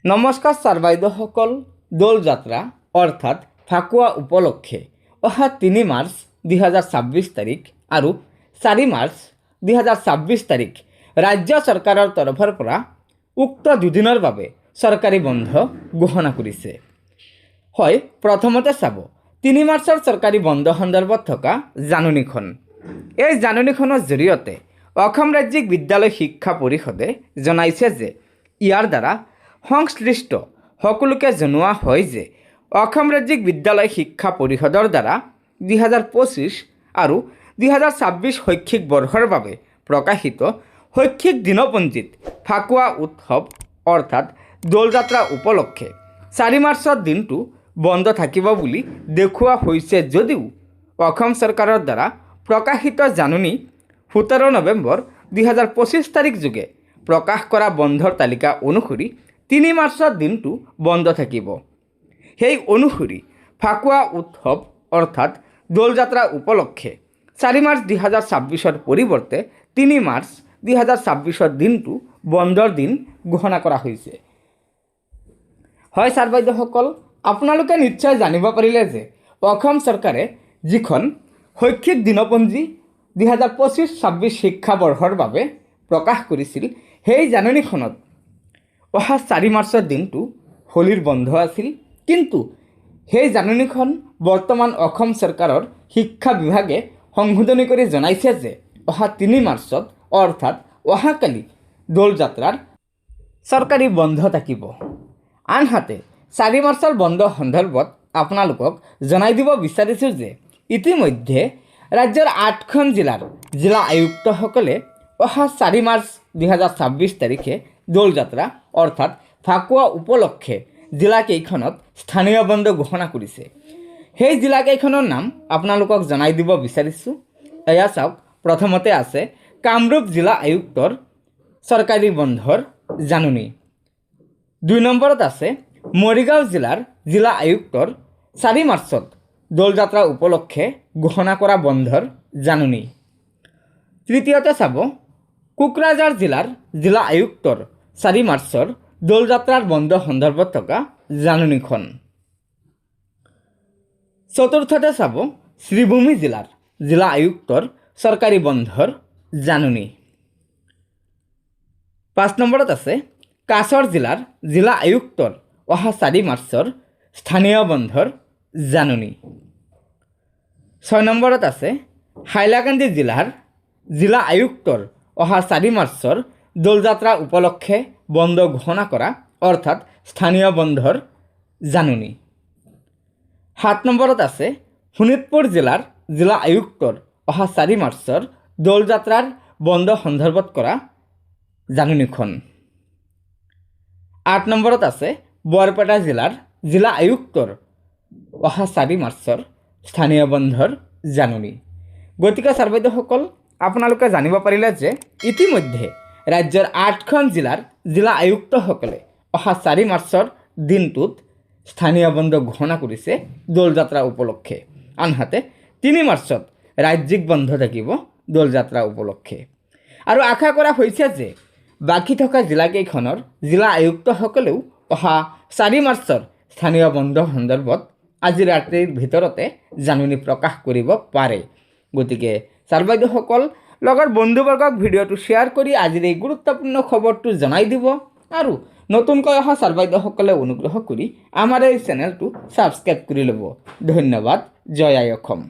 নমস্কাৰ ছাৰ বাইদেউসকল। দোল যাত্ৰা অৰ্থাৎ ফাকুৱা উপলক্ষে অহা 3 মাৰ্চ 2026 তাৰিখ আৰু 4 মাৰ্চ 2026 তাৰিখ ৰাজ্য চৰকাৰৰ তৰফৰ পৰা উক্ত দুদিনৰ বাবে চৰকাৰী বন্ধ ঘোষণা কৰিছে। হয়, প্ৰথমতে চাব 3 মাৰ্চৰ চৰকাৰী বন্ধ সন্দৰ্ভত থকা জাননীখন। এই জাননীখনৰ জৰিয়তে অসম ৰাজ্যিক বিদ্যালয় শিক্ষা পৰিষদে জনাইছে যে ইয়াৰ দ্বাৰা সংশ্লিষ্ট সকলোকে জনোৱা হয় যে অসম ৰাজ্যিক বিদ্যালয় শিক্ষা পৰিষদৰ দ্বাৰা 2025 আৰু 2026 শৈক্ষিক বৰ্ষৰ বাবে প্ৰকাশিত শৈক্ষিক দিনপঞ্জীত ফাকুৱা উৎসৱ অৰ্থাৎ দোল যাত্ৰা উপলক্ষে 4 মাৰ্চৰ দিনটো বন্ধ থাকিব বুলি দেখুওৱা হৈছে যদিও অসম চৰকাৰৰ দ্বাৰা প্ৰকাশিত জাননী 17 নৱেম্বৰ 2025 তাৰিখ যোগে প্ৰকাশ কৰা বন্ধৰ তালিকা অনুসৰি 3 মাৰ্চৰ দিনটো বন্ধ থাকিব। সেই অনুসৰি ফাকুৱা উৎসৱ অৰ্থাৎ দোল যাত্ৰা উপলক্ষে 4 মাৰ্চ 2026 পৰিৱৰ্তে 3 মাৰ্চ 2026 দিনটো বন্ধৰ দিন ঘোষণা কৰা হৈছে। হয় ছাৰ বাইদেউসকল, আপোনালোকে নিশ্চয় জানিব পাৰিলে যে অসম চৰকাৰে যিখন শৈক্ষিক দিনপঞ্জী 2025-26 শিক্ষাবৰ্ষৰ বাবে প্ৰকাশ কৰিছিল, সেই জাননীখনত অহা 4 মাৰ্চৰ দিনটো হোলীৰ বন্ধ আছিল। কিন্তু সেই জাননীখন বৰ্তমান অসম চৰকাৰৰ শিক্ষা বিভাগে সংশোধনী কৰি জনাইছে যে অহা 3 মাৰ্চত অৰ্থাৎ অহাকালি দোল যাত্ৰাৰ চৰকাৰী বন্ধ থাকিব। আনহাতে 4 মাৰ্চৰ বন্ধ সন্দৰ্ভত আপোনালোকক জনাই দিব বিচাৰিছোঁ যে ইতিমধ্যে ৰাজ্যৰ 8খন জিলাৰ জিলা আয়ুক্তসকলে অহা 4 মাৰ্চ 2026 তাৰিখে দোল যাত্ৰা অৰ্থাৎ ফাকুৱা উপলক্ষে জিলাকেইখনত স্থানীয় বন্ধ ঘোষণা কৰিছে। সেই জিলাকেইখনৰ নাম আপোনালোকক জনাই দিব বিচাৰিছোঁ। এয়া চাওক, প্ৰথমতে আছে কামৰূপ জিলা আয়ুক্তৰ চৰকাৰী বন্ধৰ জাননী। 2 নম্বৰত আছে মৰিগাঁও জিলাৰ জিলা আয়ুক্তৰ 4 মাৰ্চত দোল যাত্ৰা উপলক্ষে ঘোষণা কৰা বন্ধৰ জাননী। তৃতীয়তে চাব কোকৰাঝাৰ জিলাৰ জিলা আয়ুক্তৰ 4 মাৰ্চৰ দোল যাত্ৰাৰ বন্ধ সন্দৰ্ভত থকা জাননীখন। চতুৰ্থতে চাব শ্ৰীভূমি জিলাৰ জিলা আয়ুক্তৰ চৰকাৰী বন্ধৰ জাননী। 5 নম্বৰত আছে কাছাৰ জিলাৰ জিলা আয়ুক্তৰ অহা 4 মাৰ্চৰ স্থানীয় বন্ধৰ জাননী। 6 নম্বৰত আছে হাইলাকান্দি জিলাৰ জিলা আয়ুক্তৰ অহা 4 মাৰ্চৰ দোল যাত্ৰা উপলক্ষে বন্ধ ঘোষণা কৰা অৰ্থাৎ স্থানীয় বন্ধৰ জাননী। 7 নম্বৰত আছে শোণিতপুৰ জিলাৰ জিলা আয়ুক্তৰ অহা 4 মাৰ্চৰ দোল যাত্ৰাৰ বন্ধ সন্দৰ্ভত কৰা জাননীখন। 8 নম্বৰত আছে বৰপেটা জিলাৰ জিলা আয়ুক্তৰ অহা 4 মাৰ্চৰ স্থানীয় বন্ধৰ জাননী। গতিকে ছাৰ বাইদেউসকল, আপোনালোকে জানিব পাৰিলে যে ইতিমধ্যে ৰাজ্যৰ 8খন জিলাৰ জিলা আয়ুক্তসকলে অহা 4 মাৰ্চৰ দিনটোত স্থানীয় বন্ধ ঘোষণা কৰিছে দোল যাত্ৰা উপলক্ষে। আনহাতে 3 মাৰ্চত ৰাজ্যিক বন্ধ থাকিব দোল যাত্ৰা উপলক্ষে। আৰু আশা কৰা হৈছে যে বাকী থকা জিলাকেইখনৰ জিলা আয়ুক্তসকলেও অহা 4 মাৰ্চৰ স্থানীয় বন্ধ সন্দৰ্ভত আজি ৰাতিৰ ভিতৰতে জাননী প্ৰকাশ কৰিব পাৰে। গতিকে ছাৰ বাইদেউসকল, লগৰ বন্ধুবৰ্গক ভিডিঅ'টো শ্বেয়াৰ কৰি আজিৰ এই গুৰুত্বপূৰ্ণ খবৰটো জনাই দিব আৰু নতুনকৈ অহা ছাৰ বাইদেউসকলে অনুগ্ৰহ কৰি আমাৰ এই চেনেলটো ছাবস্ক্ৰাইব কৰি ল'ব। ধন্যবাদ। জয় আই অসম।